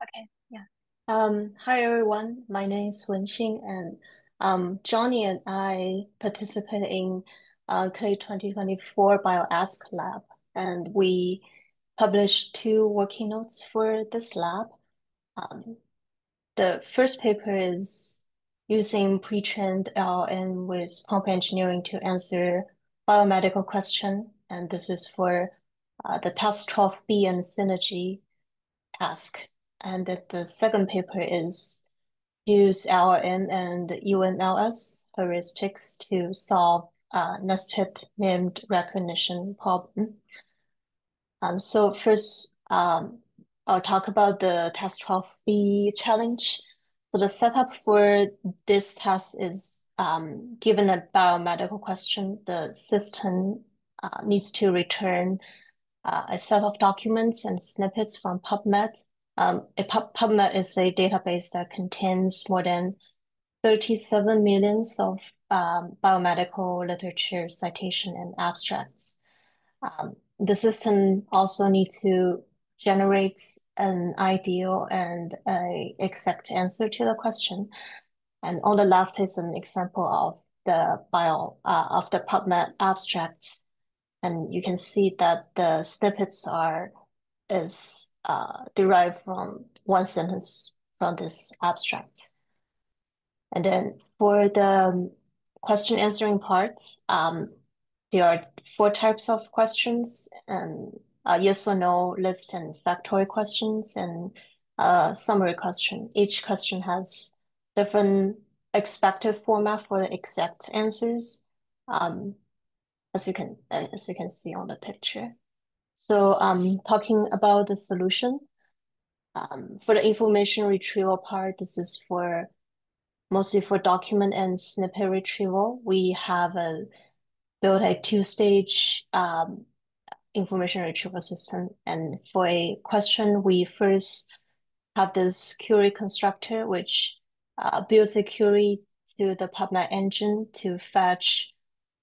Okay, yeah. Hi everyone. My name is Wenxing, and Johnny and I participated in Clay 2024 BioASQ lab, and we published two working notes for this lab. Um, the first paper is using pre-trained LLM with prompt engineering to answer biomedical question, and this is for the task 12B and synergy task. And that the second paper is use LLM and UMLS heuristics to solve nested named recognition problem. So first, I'll talk about the task 12B challenge. So the setup for this task is given a biomedical question, the system needs to return a set of documents and snippets from PubMed. PubMed is a database that contains more than 37 millions of biomedical literature citation and abstracts. The system also needs to generate an ideal and a exact answer to the question. And on the left is an example of the PubMed abstracts, and you can see that the snippets are is derived from one sentence from this abstract. And then for the question answering part, there are four types of questions, and yes or no list and factoid questions and summary question. Each question has different expected format for the exact answers, um, as you can see on the picture. So talking about the solution, for the information retrieval part, this is for mostly for document and snippet retrieval. We have built a two-stage information retrieval system. And for a question, we first have this query constructor, which builds a query to the PubMed engine to fetch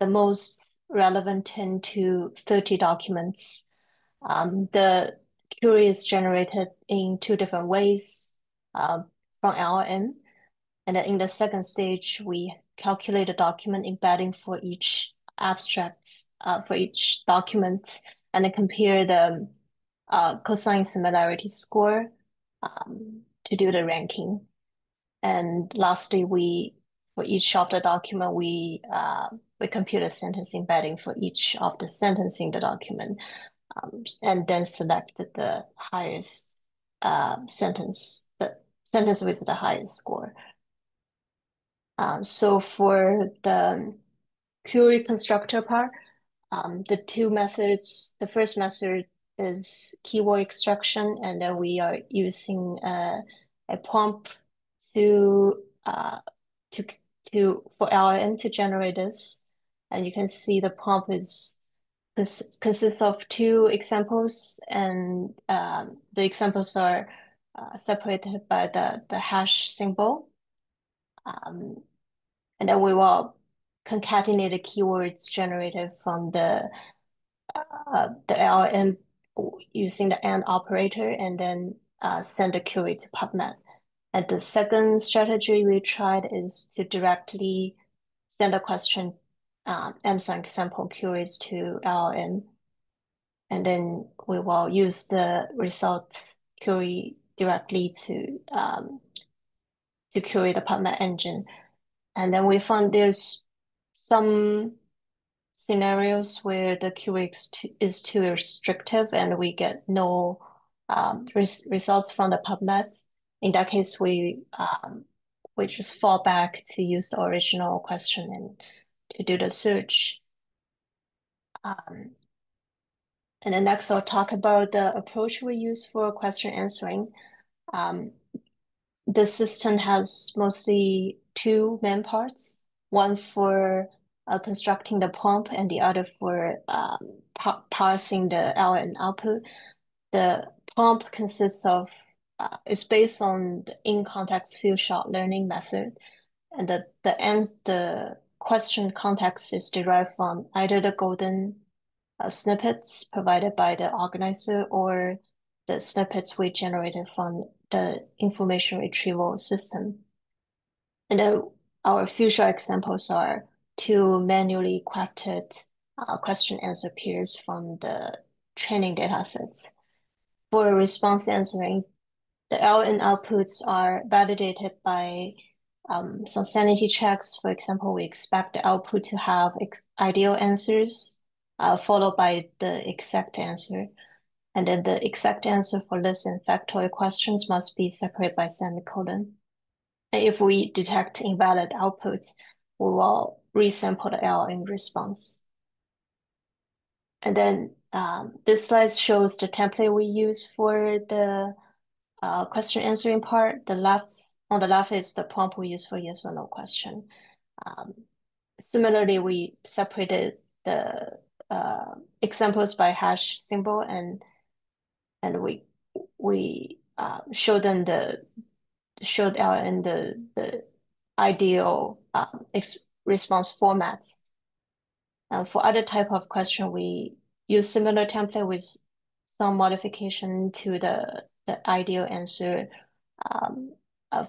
the most relevant 10 to 30 documents. The query is generated in two different ways from LLM. And then in the second stage, we calculate a document embedding for each abstract, for each document, and then compare the cosine similarity score to do the ranking. And lastly, for each of the document, we compute a sentence embedding for each of the sentence in the document, and then select the highest the sentence with the highest score. So for the query constructor part, the two methods, the first method is keyword extraction, and then we are using a prompt to uh, to for LLM to generate this. And you can see the prompt consists of two examples, and the examples are separated by the hash symbol. And then we will concatenate the keywords generated from the LLM using the AND operator, and then send the query to PubMed. And the second strategy we tried is to directly send a question Amazon example queries to LLM, and then we will use the result query directly to query the PubMed engine. And then we found there's some scenarios where the QX is too restrictive and we get no results from the PubMed. In that case, we just fall back to use the original question and to do the search. And then next, I'll talk about the approach we use for question answering. Um, the system has mostly two main parts, one for constructing the prompt and the other for parsing the LLM output. The prompt consists of, is based on the in-context few-shot learning method, and the question context is derived from either the golden snippets provided by the organizer or the snippets we generated from the information retrieval system. And then our future examples are two manually crafted question answer pairs from the training data sets. For response answering, the LN outputs are validated by some sanity checks. For example, we expect the output to have ideal answers, followed by the exact answer. And then the exact answer for list and factorial questions must be separated by semicolon. And if we detect invalid outputs, we will resample the L in response. And then this slide shows the template we use for the question answering part. On the left is the prompt we use for yes or no question. Similarly, we separated the examples by hash symbol and we showed them showed out in the ideal response formats. For other type of question, we use similar template with some modification to the ideal answer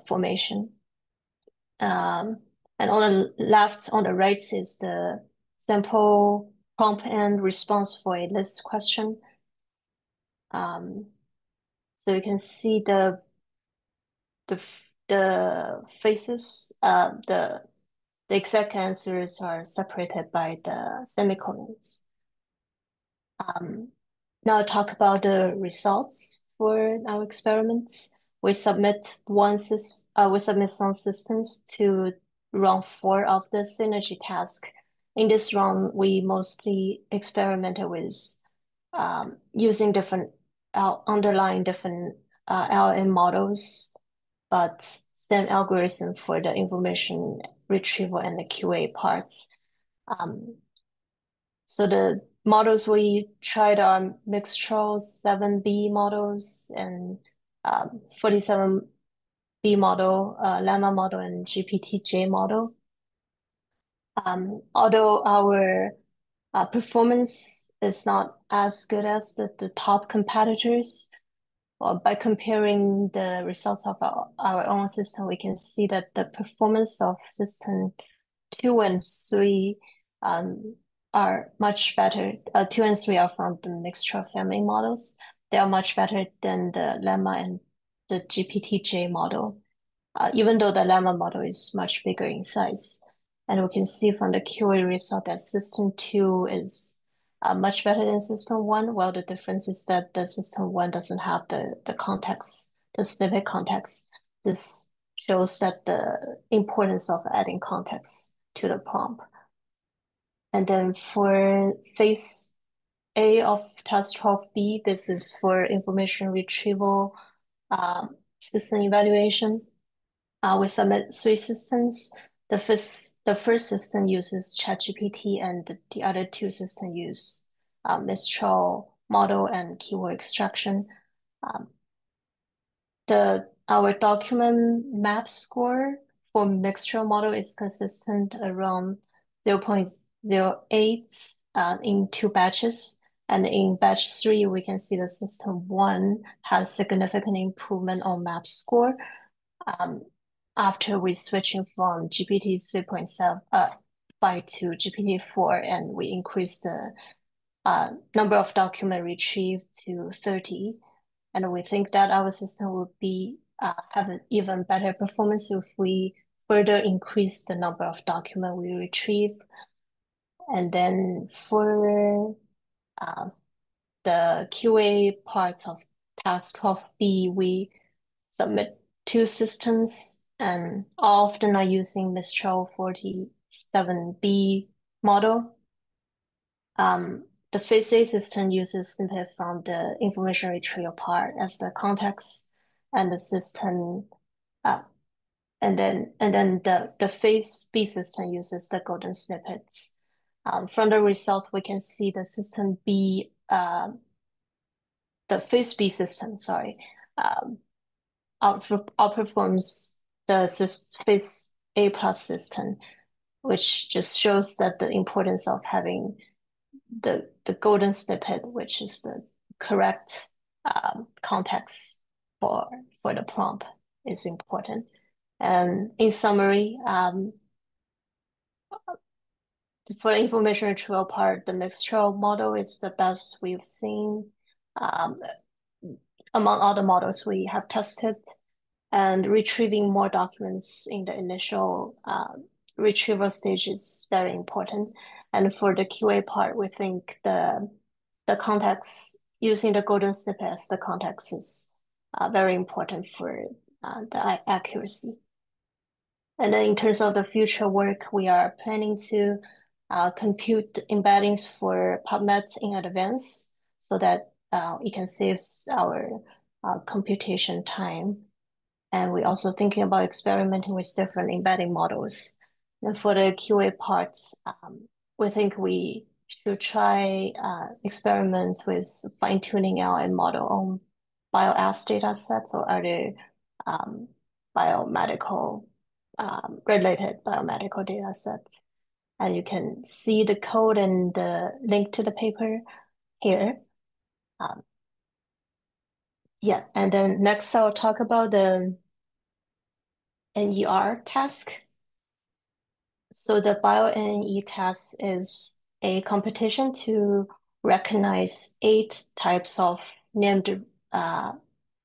formation. And on the right is the sample prompt and response for a list question. So you can see the faces, the exact answers are separated by the semicolons. Now talk about the results for our experiments. We submit some systems to round 4 of the synergy task. In this round, we mostly experimented with using underlying different LM models, but same algorithm for the information retrieval and the QA parts. So the models we tried are Mixtral 7B models and 47B model, Llama model, and GPT-J model. Although our performance is not as good as the top competitors, by comparing the results of our own system, we can see that the performance of system 2 and 3 are much better. 2 and 3 are from the Mixture family models. They are much better than the Llama and the GPT-J model, even though the Llama model is much bigger in size. And we can see from the QA result that system 2 is much better than system 1. Well, the difference is that the system 1 doesn't have the context, the snippet context. This shows that the importance of adding context to the prompt. And then for phase A of task 12B, this is for information retrieval system evaluation. We submit 3 systems. The first system uses ChatGPT, and the other 2 systems use Mistral model and keyword extraction. Our document map score for Mixtral model is consistent around 0.08 in 2 batches. And in batch 3, we can see the system 1 has significant improvement on map score. After we switching from GPT 3.5 to GPT-4, and we increase the number of document retrieved to 30. And we think that our system will have an even better performance if we further increase the number of document we retrieve. And then for the QA part of task 12B, we submit 2 systems, and all of them are using Mistral 47B model. The phase A system uses snippet from the information retrieval part as the context, and the system, and then the phase B system uses the golden snippets. From the result, we can see the system B, the phase B system, sorry, outperforms the phase A plus system, which just shows that the importance of having the golden snippet, which is the correct context for for the prompt is important. And in summary, for the information retrieval part, the mixture model is the best we've seen um, among all the models we have tested, and retrieving more documents in the initial retrieval stage is very important. And for the QA part, we think the context using the golden snippet as the context is very important for the accuracy. And then in terms of the future work, we are planning to compute the embeddings for PubMed in advance so that it can save our computation time. And we're also thinking about experimenting with different embedding models. And for the QA parts, we think we should try experiment with fine-tuning LM model on BioASQ data sets or other um, biomedical related biomedical data sets. And you can see the code and the link to the paper here. Um, yeah, and then next I'll talk about the NER task. So the BioNE task is a competition to recognize 8 types of named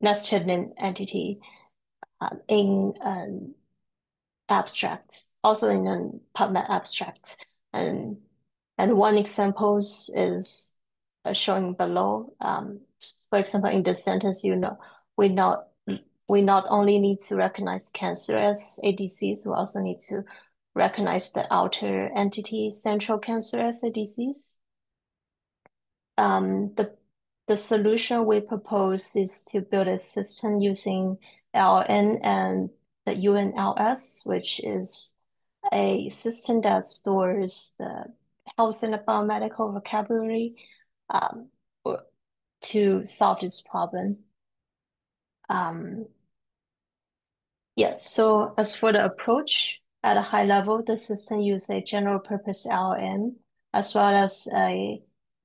nested named entity in an abstract, also in a PubMed abstract. And and one example is showing below. For example, in this sentence, we not we not only need to recognize cancer as a disease, we also need to recognize the outer entity central cancer as a disease. Um, the the solution we propose is to build a system using LN and the UNLS, which is a system that stores the health and the biomedical vocabulary um, to solve this problem. Um, Yeah, so as for the approach, at a high level, the system uses a general purpose LLM as well as a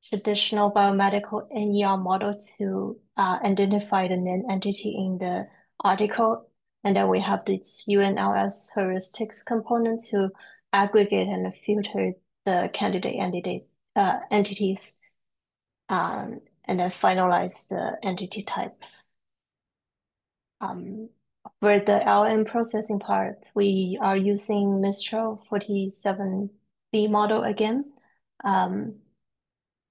traditional biomedical NER model to identify the named entity in the article. And then we have this UNLS heuristics component to aggregate and filter the candidate entities and then finalize the entity type. Um, for the LM processing part, we are using Mistral 47B model again. Um,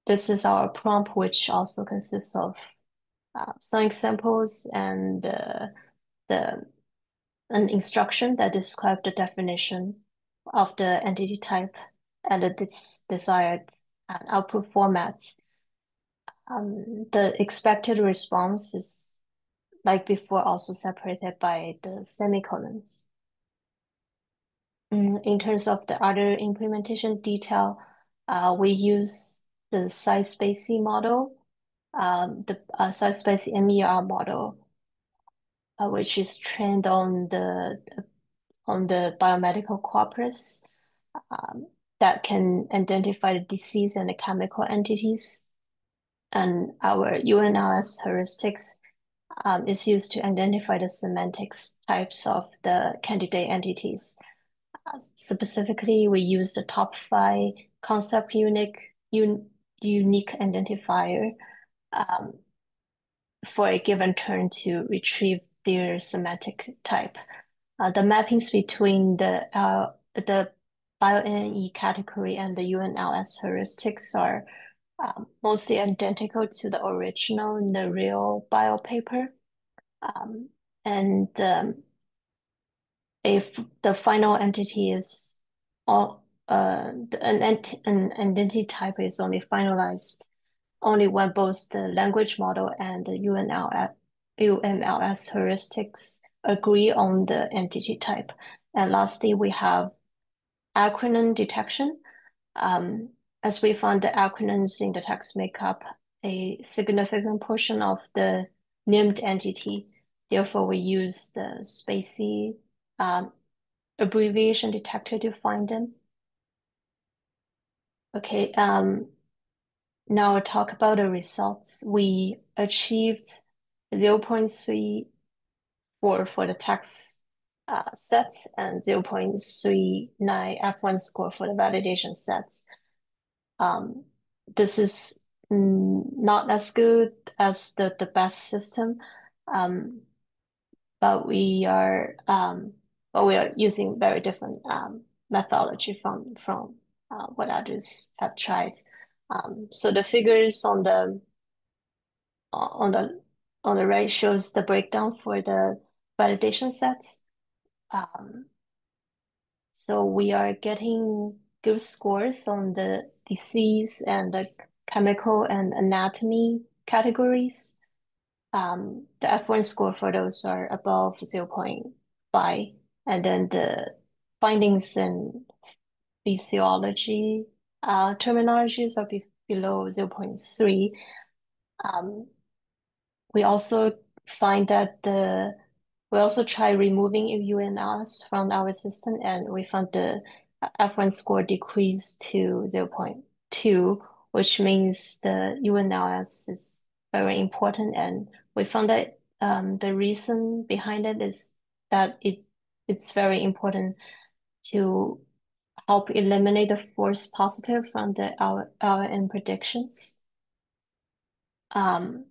this is our prompt, which also consists of some examples and the an instruction that describe the definition of the entity type and its desired output format. The expected response is like before, also separated by the semicolons. In terms of the other implementation detail, we use the size-spacey model, the size-spacey MER model, which is trained on the biomedical corpus that can identify the disease and the chemical entities. And our UNLS heuristics is used to identify the semantics types of the candidate entities. Specifically, we use the top 5 concept unique identifier um, for a given term to retrieve their semantic type. The mappings between the BioNE category and the UNLS heuristics are mostly identical to the original in the real bio paper. Um, and if the final entity is all an entity type is only finalized only when both the language model and the UMLS heuristics agree on the entity type. And lastly, we have acronym detection. Um, as we found the acronyms in the text make up a significant portion of the named entity. Therefore, we use the spacey abbreviation detector to find them. Okay, now I'll talk about the results. We achieved 0.34 for the text sets and 0.39 F1 score for the validation sets. Um, this is not as good as the best system, um, but we are using very different methodology from what others have tried. So the figures on the on the right shows the breakdown for the validation sets. Um, so we are getting good scores on the disease and the chemical and anatomy categories. The F1 score for those are above 0.5, and then the findings in physiology terminologies are below 0.3. Um, we also find that we also try removing UNRs from our system, and we found the F1 score decreased to 0.2, which means the UNRs is very important. And we found that the reason behind it is that it's very important to help eliminate the false positive from the LN predictions. Um,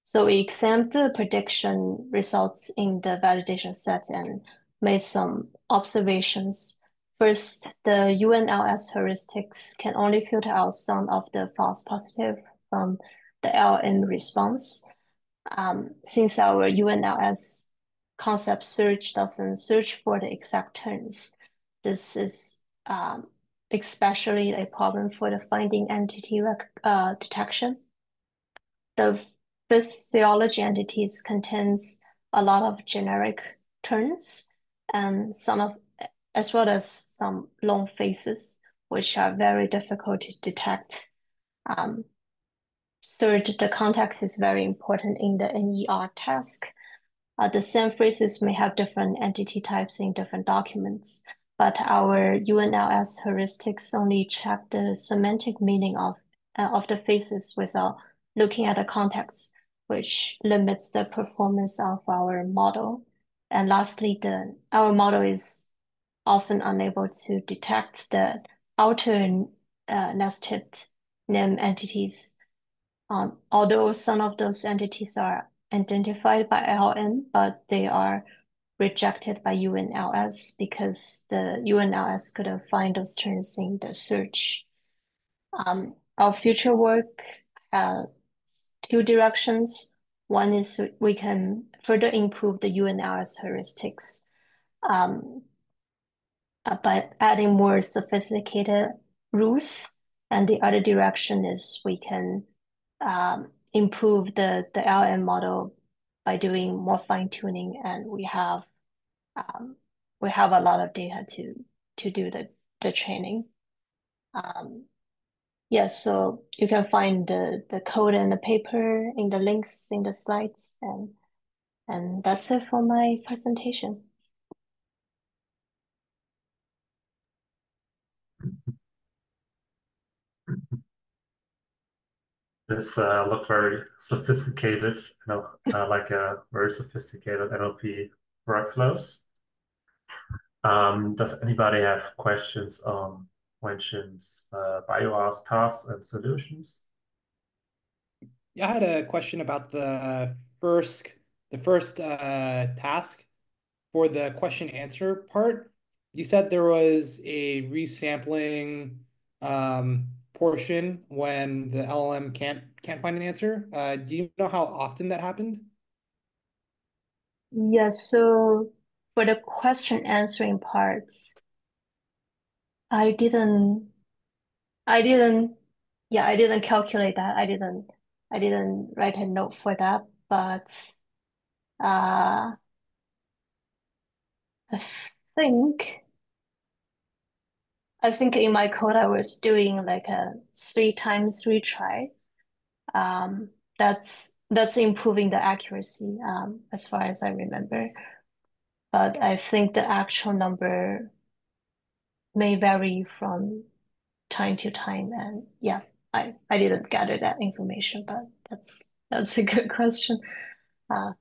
so we examined the prediction results in the validation set and made some observations. First, the UNLS heuristics can only filter out some of the false positive from the LN response. Since our UNLS concept search doesn't search for the exact terms, this is especially a problem for the finding entity detection. The physiology entities contains a lot of generic terms and as well as some long faces, which are very difficult to detect. Um, Third, the context is very important in the NER task. The same phrases may have different entity types in different documents, but our UNLS heuristics only check the semantic meaning of the phrases without looking at the context, which limits the performance of our model. And lastly, our model is often unable to detect the outer nested name entities, although some of those entities are identified by LN, but they are rejected by UNLS because the UNLS couldn't find those terms in the search. Our future work has two directions. One is we can further improve the UNLS heuristics um, by adding more sophisticated rules. And the other direction is we can improve the LM model by doing more fine tuning, and um, we have a lot of data to do the training. Um, yeah, so you can find the code and the paper in the links in the slides, and that's it for my presentation. This looked very sophisticated, like a very sophisticated NLP workflows. Does anybody have questions on Wenshin's BioASQ tasks and solutions? Yeah, I had a question about the first task for the question answer part. You said there was a resampling portion when the LLM can't find an answer. Do you know how often that happened? Yeah, so for the question answering parts, I didn't I didn't, yeah, I didn't calculate that. I didn't write a note for that, but uh, I think, I think in my code I was doing like a 3 times retry. Um, that's improving the accuracy, as far as I remember. But I think the actual number may vary from time to time, and yeah, I didn't gather that information, but that's a good question. Uh,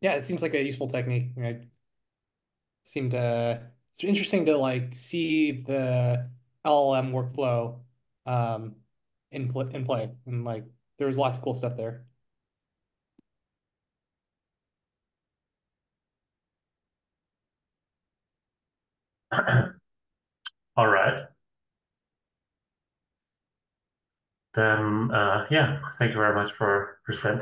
Yeah, it seems like a useful technique. I seem to it's interesting to like see the LLM workflow um in play, and like there's lots of cool stuff there. All right. Then, yeah, thank you very much for presenting.